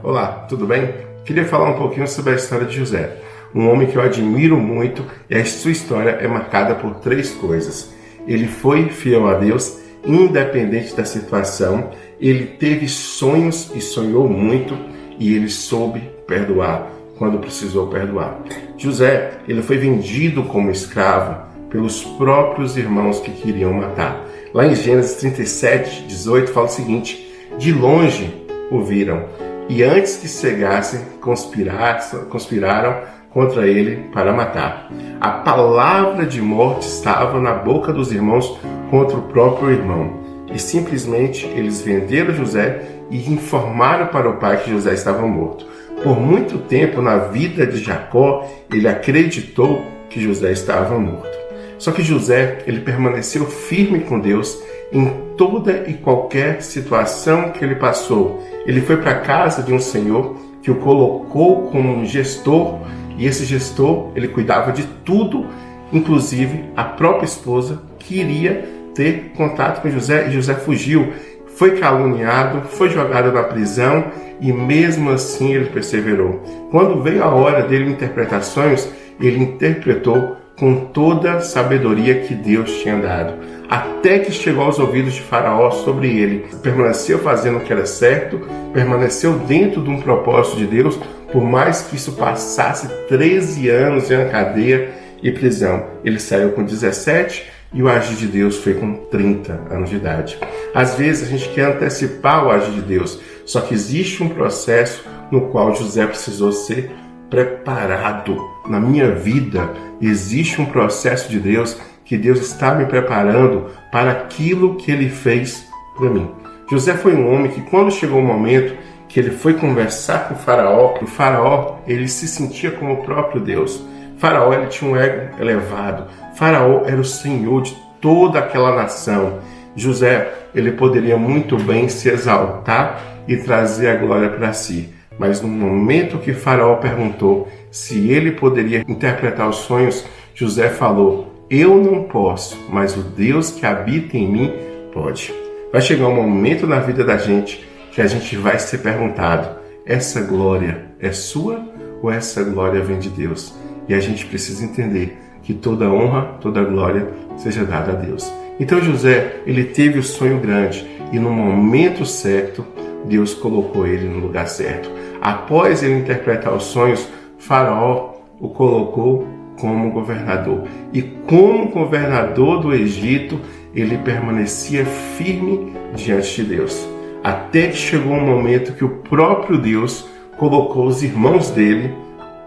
Olá, tudo bem? Queria falar um pouquinho sobre a história de José, um homem que eu admiro muito, e a sua história é marcada por 3 coisas. Ele foi fiel a Deus, independente da situação, ele teve sonhos e sonhou muito, e ele soube perdoar quando precisou perdoar. José, ele foi vendido como escravo pelos próprios irmãos que queriam matar. Lá em Gênesis 37, 18, fala o seguinte: de longe o viram, e antes que chegassem, conspiraram contra ele para matar. A palavra de morte estava na boca dos irmãos contra o próprio irmão. E simplesmente eles venderam José e informaram para o pai que José estava morto. Por muito tempo na vida de Jacó, ele acreditou que José estava morto. Só que José, ele permaneceu firme com Deus em toda e qualquer situação que ele passou. Ele foi para a casa de um senhor que o colocou como um gestor, e esse gestor, ele cuidava de tudo, inclusive a própria esposa queria ter contato com José, e José fugiu, foi caluniado, foi jogado na prisão, e mesmo assim ele perseverou. Quando veio a hora dele interpretar sonhos, ele interpretou com toda a sabedoria que Deus tinha dado, até que chegou aos ouvidos de Faraó sobre ele. Permaneceu fazendo o que era certo, permaneceu dentro de um propósito de Deus, por mais que isso passasse 13 anos em cadeia e prisão. Ele saiu com 17 e o agir de Deus foi com 30 anos de idade. Às vezes a gente quer antecipar o agir de Deus, só que existe um processo no qual José precisou ser preparado. Na minha vida existe um processo de Deus, que Deus está me preparando para aquilo que Ele fez para mim. José foi um homem que, quando chegou o momento que ele foi conversar com o faraó, ele se sentia como o próprio Deus. Faraó, ele tinha um ego elevado. Faraó era o senhor de toda aquela nação. José, ele poderia muito bem se exaltar e trazer a glória para si. Mas no momento que Faraó perguntou se ele poderia interpretar os sonhos, José falou: eu não posso, mas o Deus que habita em mim pode. Vai chegar um momento na vida da gente que a gente vai ser perguntado: essa glória é sua ou essa glória vem de Deus? E a gente precisa entender que toda honra, toda glória seja dada a Deus. Então José, ele teve o sonho grande, e no momento certo, Deus colocou ele no lugar certo. Após ele interpretar os sonhos, Faraó o colocou como governador. E como governador do Egito, ele permanecia firme diante de Deus. Até que chegou um momento que o próprio Deus colocou os irmãos dele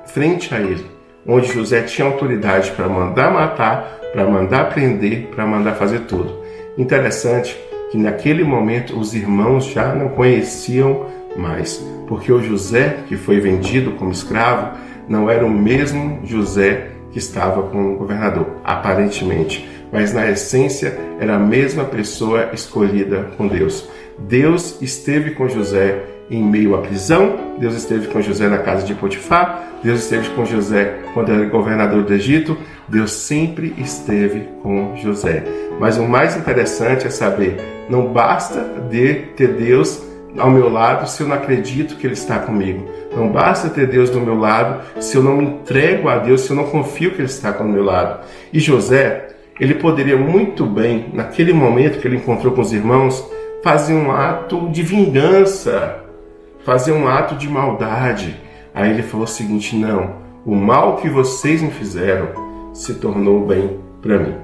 frente a ele, onde José tinha autoridade para mandar matar, para mandar prender, para mandar fazer tudo. Interessante que naquele momento os irmãos já não conheciam mais, porque o José que foi vendido como escravo não era o mesmo José que estava com o governador, aparentemente, mas na essência era a mesma pessoa escolhida com Deus. Deus esteve com José em meio à prisão, Deus esteve com José na casa de Potifar, Deus esteve com José quando era governador do Egito, Deus sempre esteve com José. Mas o mais interessante é saber, não basta ter Deus ao meu lado se eu não acredito que Ele está comigo. Não basta ter Deus do meu lado se eu não me entrego a Deus, se eu não confio que Ele está com o meu lado. E José, ele poderia muito bem, naquele momento que ele encontrou com os irmãos, fazer um ato de vingança, fazer um ato de maldade. Aí ele falou o seguinte: não, o mal que vocês me fizeram se tornou bem para mim.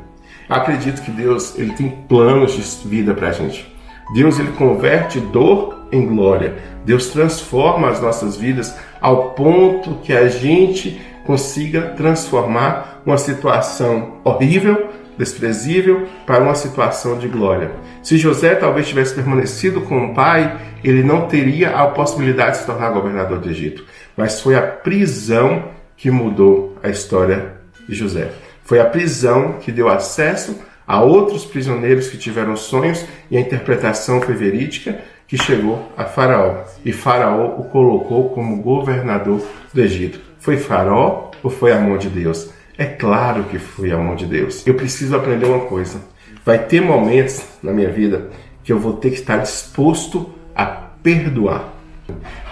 Acredito que Deus, ele tem planos de vida para a gente. Deus, ele converte dor em glória. Deus transforma as nossas vidas ao ponto que a gente consiga transformar uma situação horrível, desprezível, para uma situação de glória. Se José talvez tivesse permanecido com o pai, ele não teria a possibilidade de se tornar governador do Egito. Mas foi a prisão que mudou a história de José. Foi a prisão que deu acesso a outros prisioneiros que tiveram sonhos, e a interpretação foi verídica, que chegou a Faraó. E Faraó o colocou como governador do Egito. Foi Faraó ou foi a mão de Deus? É claro que foi a mão de Deus. Eu preciso aprender uma coisa. Vai ter momentos na minha vida que eu vou ter que estar disposto a perdoar.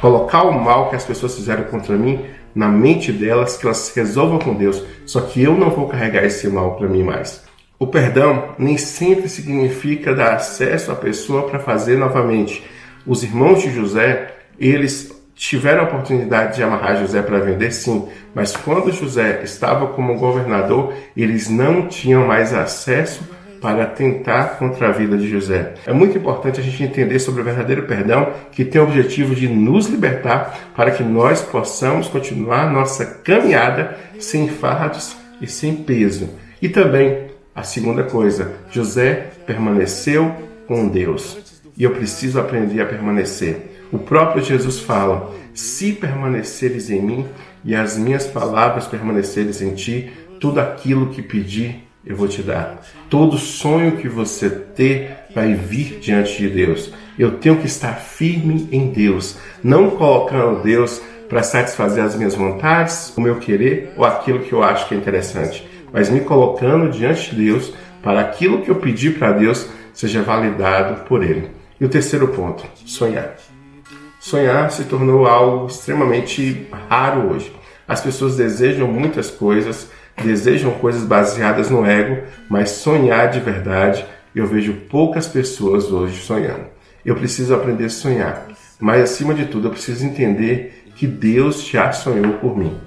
Colocar o mal que as pessoas fizeram contra mim na mente delas, que elas resolvam com Deus, só que eu não vou carregar esse mal para mim mais. O perdão nem sempre significa dar acesso à pessoa para fazer novamente. Os irmãos de José, eles tiveram a oportunidade de amarrar José para vender, sim, mas quando José estava como governador, eles não tinham mais acesso para tentar contra a vida de José. É muito importante a gente entender sobre o verdadeiro perdão, que tem o objetivo de nos libertar para que nós possamos continuar nossa caminhada sem fardos e sem peso. E também, a segunda coisa, José permaneceu com Deus. E eu preciso aprender a permanecer. O próprio Jesus fala: se permaneceres em mim e as minhas palavras permaneceres em ti, tudo aquilo que pedir eu vou te dar. Todo sonho que você ter vai vir diante de Deus. Eu tenho que estar firme em Deus, não colocando Deus para satisfazer as minhas vontades, o meu querer ou aquilo que eu acho que é interessante, mas me colocando diante de Deus para aquilo que eu pedir para Deus seja validado por Ele. E o terceiro ponto, sonhar. Sonhar se tornou algo extremamente raro hoje. As pessoas desejam muitas coisas, desejam coisas baseadas no ego, mas sonhar de verdade, eu vejo poucas pessoas hoje sonhando. Eu preciso aprender a sonhar, mas acima de tudo eu preciso entender que Deus já sonhou por mim.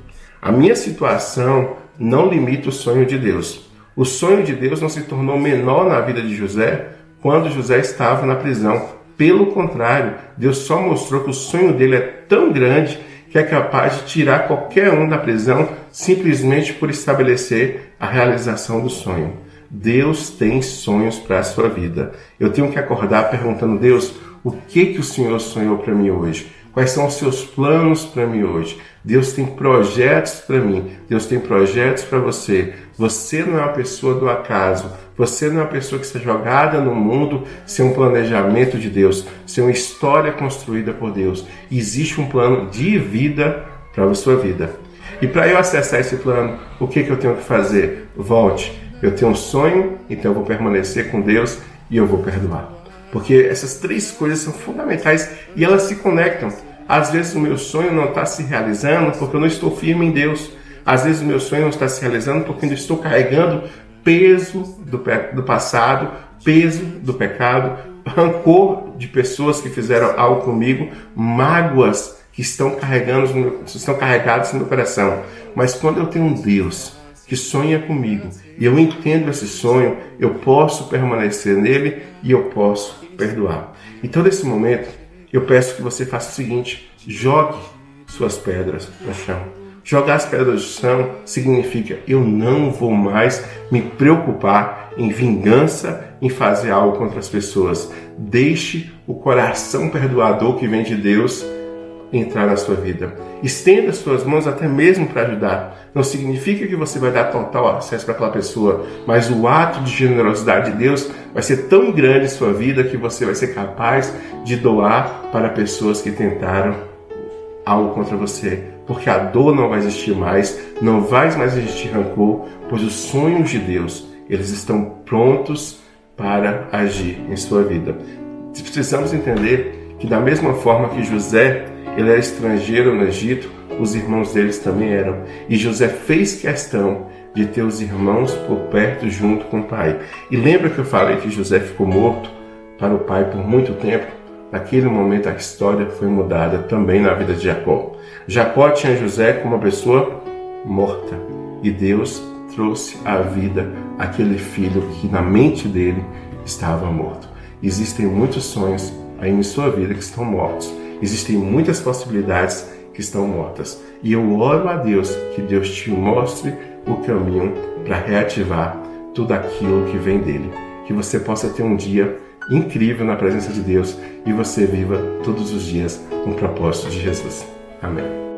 A minha situação não limita o sonho de Deus. O sonho de Deus não se tornou menor na vida de José quando José estava na prisão. Pelo contrário, Deus só mostrou que o sonho dele é tão grande que é capaz de tirar qualquer um da prisão simplesmente por estabelecer a realização do sonho. Deus tem sonhos para a sua vida. Eu tenho que acordar perguntando: Deus, o que o Senhor sonhou para mim hoje? Quais são os seus planos para mim hoje? Deus tem projetos para mim. Deus tem projetos para você. Você não é uma pessoa do acaso. Você não é uma pessoa que está jogada no mundo sem um planejamento de Deus, sem uma história construída por Deus. Existe um plano de vida para a sua vida. E para eu acessar esse plano, o que eu tenho que fazer? Volte. Eu tenho um sonho, então eu vou permanecer com Deus e eu vou perdoar. Porque essas três coisas são fundamentais e elas se conectam. Às vezes o meu sonho não está se realizando porque eu não estou firme em Deus. Às vezes o meu sonho não está se realizando porque eu ainda estou carregando peso do passado, peso do pecado, rancor de pessoas que fizeram algo comigo, mágoas que estão carregadas no meu coração. Mas quando eu tenho um Deus que sonha comigo e eu entendo esse sonho, eu posso permanecer nele e eu posso perdoar. Então, nesse momento, eu peço que você faça o seguinte: jogue suas pedras no chão. Jogar as pedras no chão significa: eu não vou mais me preocupar em vingança, em fazer algo contra as pessoas. Deixe o coração perdoador que vem de Deus entrar na sua vida. Estenda as suas mãos até mesmo para ajudar. Não significa que você vai dar total acesso para aquela pessoa, mas o ato de generosidade de Deus vai ser tão grande em sua vida que você vai ser capaz de doar para pessoas que tentaram algo contra você. Porque a dor não vai existir mais, não vai mais existir rancor, pois os sonhos de Deus, eles estão prontos para agir em sua vida. Precisamos entender que da mesma forma que José, ele era estrangeiro no Egito, os irmãos deles também eram. E José fez questão de ter os irmãos por perto junto com o pai. E lembra que eu falei que José ficou morto para o pai por muito tempo? Naquele momento a história foi mudada também na vida de Jacó. Jacó tinha José como uma pessoa morta. E Deus trouxe à vida aquele filho que na mente dele estava morto. Existem muitos sonhos aí em sua vida que estão mortos. Existem muitas possibilidades que estão mortas. E eu oro a Deus que Deus te mostre o caminho para reativar tudo aquilo que vem dele. Que você possa ter um dia incrível na presença de Deus e você viva todos os dias no propósito de Jesus. Amém.